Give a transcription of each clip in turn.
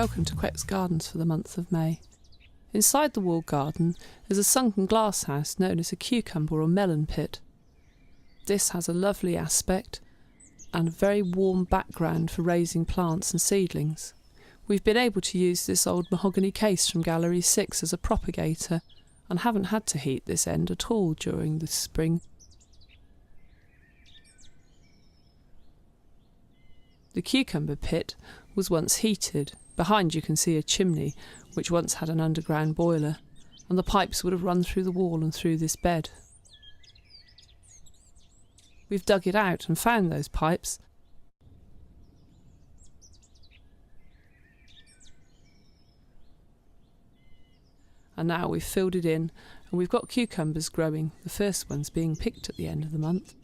Welcome to Quex Gardens for the month of May. Inside the walled garden is a sunken glasshouse known as a cucumber or melon pit. This has a lovely aspect and a very warm background for raising plants and seedlings. We've been able to use this old mahogany case from Gallery 6 as a propagator and haven't had to heat this end at all during the spring. The cucumber pit was once heated. Behind you can see a chimney which once had an underground boiler, and the pipes would have run through the wall and through this bed. We've dug it out and found those pipes. And now we've filled it in and we've got cucumbers growing, the first ones being picked at the end of the month.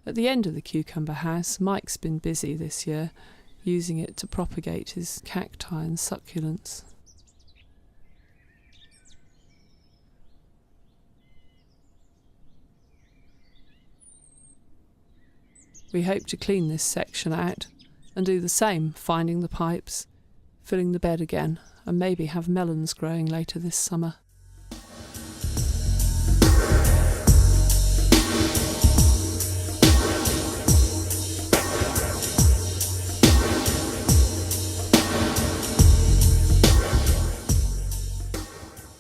At the end of the cucumber house, Mike's been busy this year, using it to propagate his cacti and succulents. We hope to clean this section out and do the same, finding the pipes, filling the bed again, and maybe have melons growing later this summer.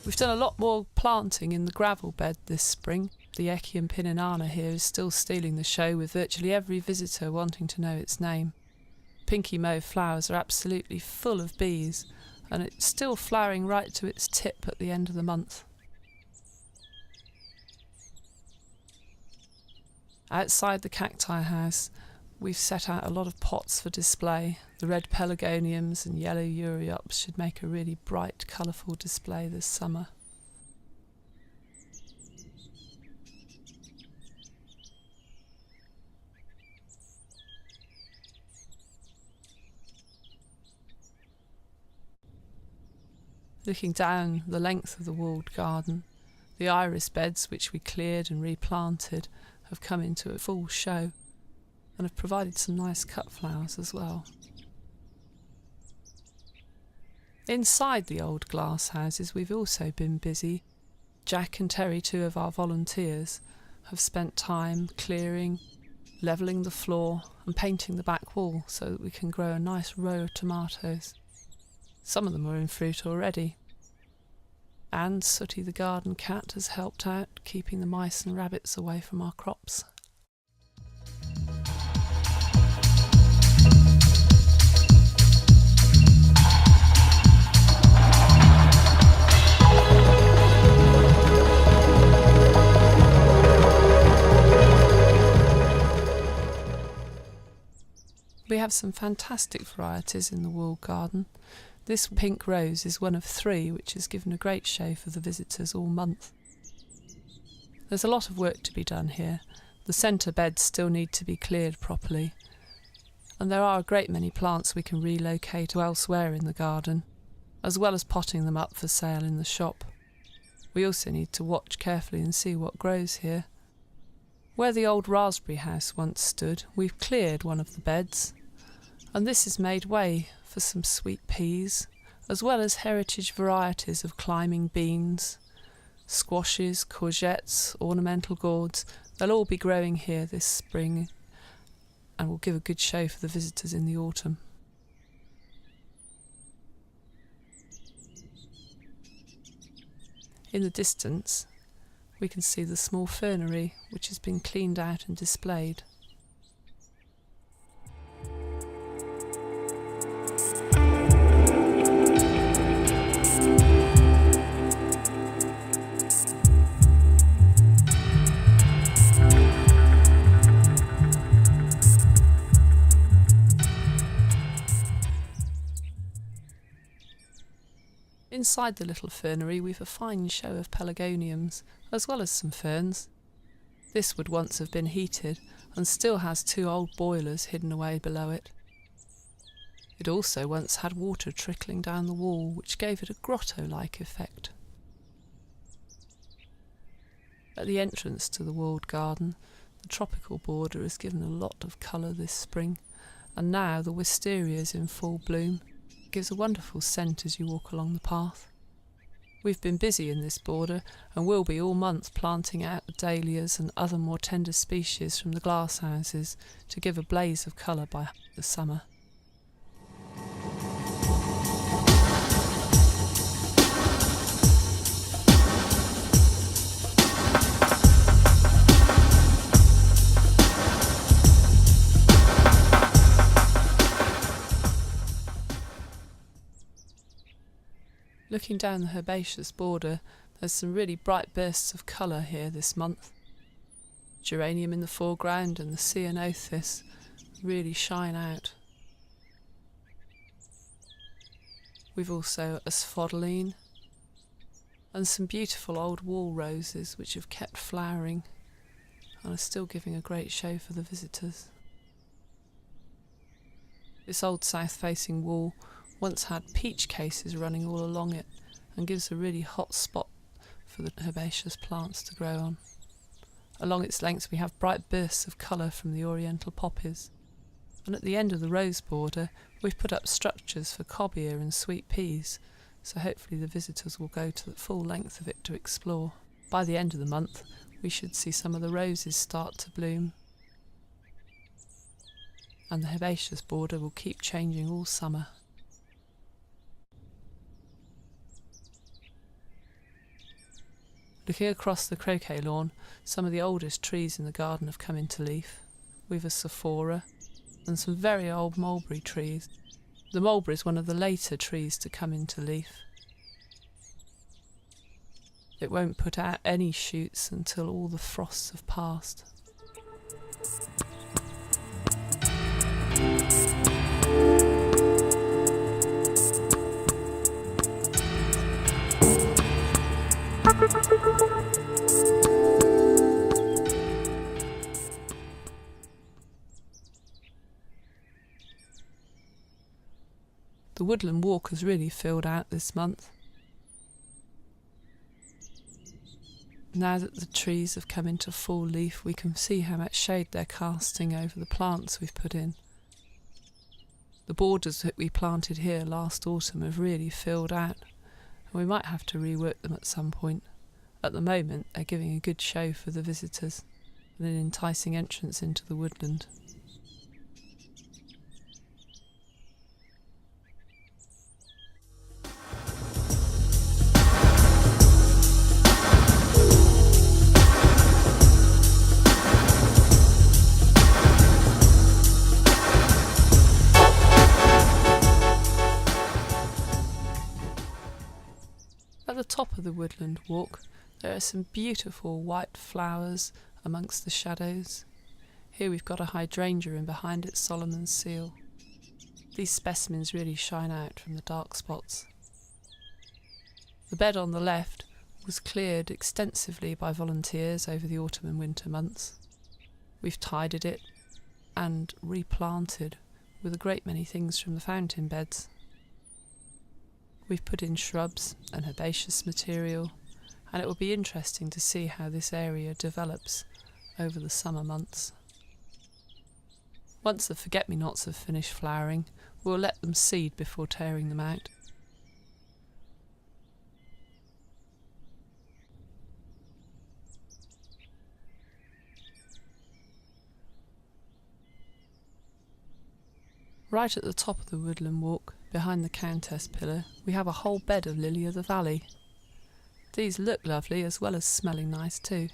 We've done a lot more planting in the gravel bed this spring. The Echium pininana here is still stealing the show, with virtually every visitor wanting to know its name. Pinky mauve flowers are absolutely full of bees, and it's still flowering right to its tip at the end of the month. Outside the cacti house, we've set out a lot of pots for display. The red pelargoniums and yellow euryops should make a really bright, colourful display this summer. Looking down the length of the walled garden, the iris beds which we cleared and replanted have come into a full show, and have provided some nice cut flowers as well. Inside the old glass houses we've also been busy. Jack and Terry, two of our volunteers, have spent time clearing, levelling the floor and painting the back wall so that we can grow a nice row of tomatoes. Some of them are in fruit already. And Sooty the garden cat has helped out, keeping the mice and rabbits away from our crops. We have some fantastic varieties in the walled garden. This pink rose is one of 3 which has given a great show for the visitors all month. There's a lot of work to be done here. The centre beds still need to be cleared properly, and there are a great many plants we can relocate to elsewhere in the garden, as well as potting them up for sale in the shop. We also need to watch carefully and see what grows here. Where the old raspberry house once stood, we've cleared one of the beds, and this has made way for some sweet peas, as well as heritage varieties of climbing beans, squashes, courgettes, ornamental gourds. They'll all be growing here this spring and will give a good show for the visitors in the autumn. In the distance, we can see the small fernery which has been cleaned out and displayed. Inside the little fernery we've a fine show of pelargoniums, as well as some ferns. This would once have been heated, and still has 2 old boilers hidden away below it. It also once had water trickling down the wall, which gave it a grotto-like effect. At the entrance to the walled garden, the tropical border has given a lot of colour this spring, and now the wisteria is in full bloom. It gives a wonderful scent as you walk along the path. We've been busy in this border and will be all month planting out the dahlias and other more tender species from the glasshouses to give a blaze of colour by the summer. Looking down the herbaceous border, there's some really bright bursts of colour here this month. Geranium in the foreground and the ceanothus really shine out. We've also asphodeline and some beautiful old wall roses which have kept flowering and are still giving a great show for the visitors. This old south-facing wall once had peach cases running all along it and gives a really hot spot for the herbaceous plants to grow on. Along its length we have bright bursts of colour from the oriental poppies, and at the end of the rose border we've put up structures for cobia and sweet peas, so hopefully the visitors will go to the full length of it to explore. By the end of the month we should see some of the roses start to bloom, and the herbaceous border will keep changing all summer. Looking across the croquet lawn, some of the oldest trees in the garden have come into leaf. We've a sephora and some very old mulberry trees. The mulberry is one of the later trees to come into leaf. It won't put out any shoots until all the frosts have passed. The woodland walk has really filled out this month. Now that the trees have come into full leaf, we can see how much shade they're casting over the plants we've put in. The borders that we planted here last autumn have really filled out, and we might have to rework them at some point. At the moment, they're giving a good show for the visitors and an enticing entrance into the woodland. At the top of the woodland walk, there are some beautiful white flowers amongst the shadows. Here we've got a hydrangea and behind it Solomon's seal. These specimens really shine out from the dark spots. The bed on the left was cleared extensively by volunteers over the autumn and winter months. We've tidied it and replanted with a great many things from the fountain beds. We've put in shrubs and herbaceous material, and it will be interesting to see how this area develops over the summer months. Once the forget-me-nots have finished flowering, we'll let them seed before tearing them out. Right at the top of the woodland walk, behind the Countess pillar, we have a whole bed of lily of the valley. These look lovely as well as smelling nice too.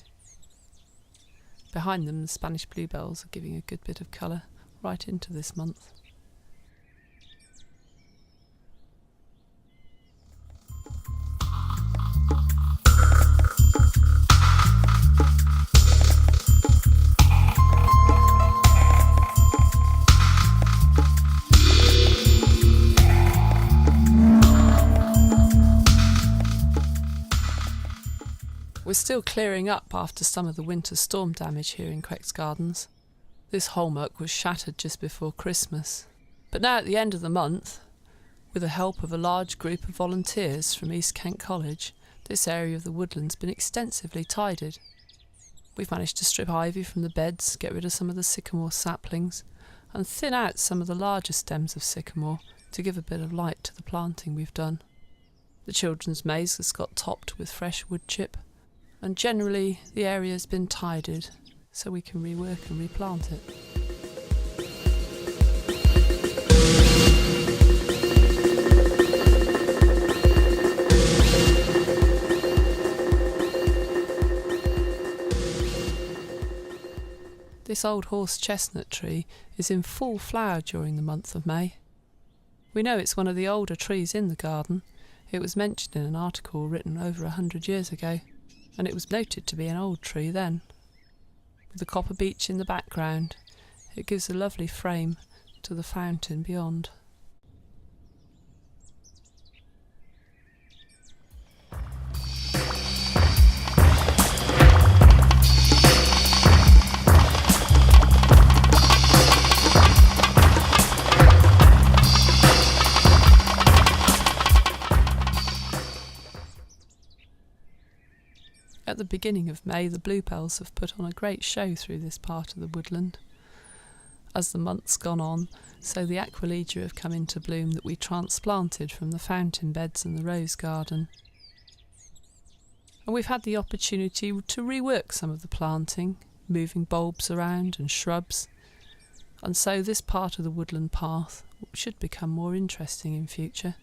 Behind them the Spanish bluebells are giving a good bit of colour right into this month. We're still clearing up after some of the winter storm damage here in Quex Gardens. This holmuck was shattered just before Christmas, But now at the end of the month, with the help of a large group of volunteers from East Kent College, this area of the woodland's been extensively tidied. We've managed to strip ivy from the beds, get rid of some of the sycamore saplings, and thin out some of the larger stems of sycamore to give a bit of light to the planting we've done. The children's maze has got topped with fresh wood chip, and generally the area's been tidied so we can rework and replant it. This old horse chestnut tree is in full flower during the month of May. We know it's one of the older trees in the garden. It was mentioned in an article written over 100 years ago, and it was noted to be an old tree then. With the copper beech in the background, it gives a lovely frame to the fountain beyond. At the beginning of May, the bluebells have put on a great show through this part of the woodland. As the month's gone on, so the aquilegia have come into bloom that we transplanted from the fountain beds and the rose garden. And we've had the opportunity to rework some of the planting, moving bulbs around and shrubs, and so this part of the woodland path should become more interesting in future.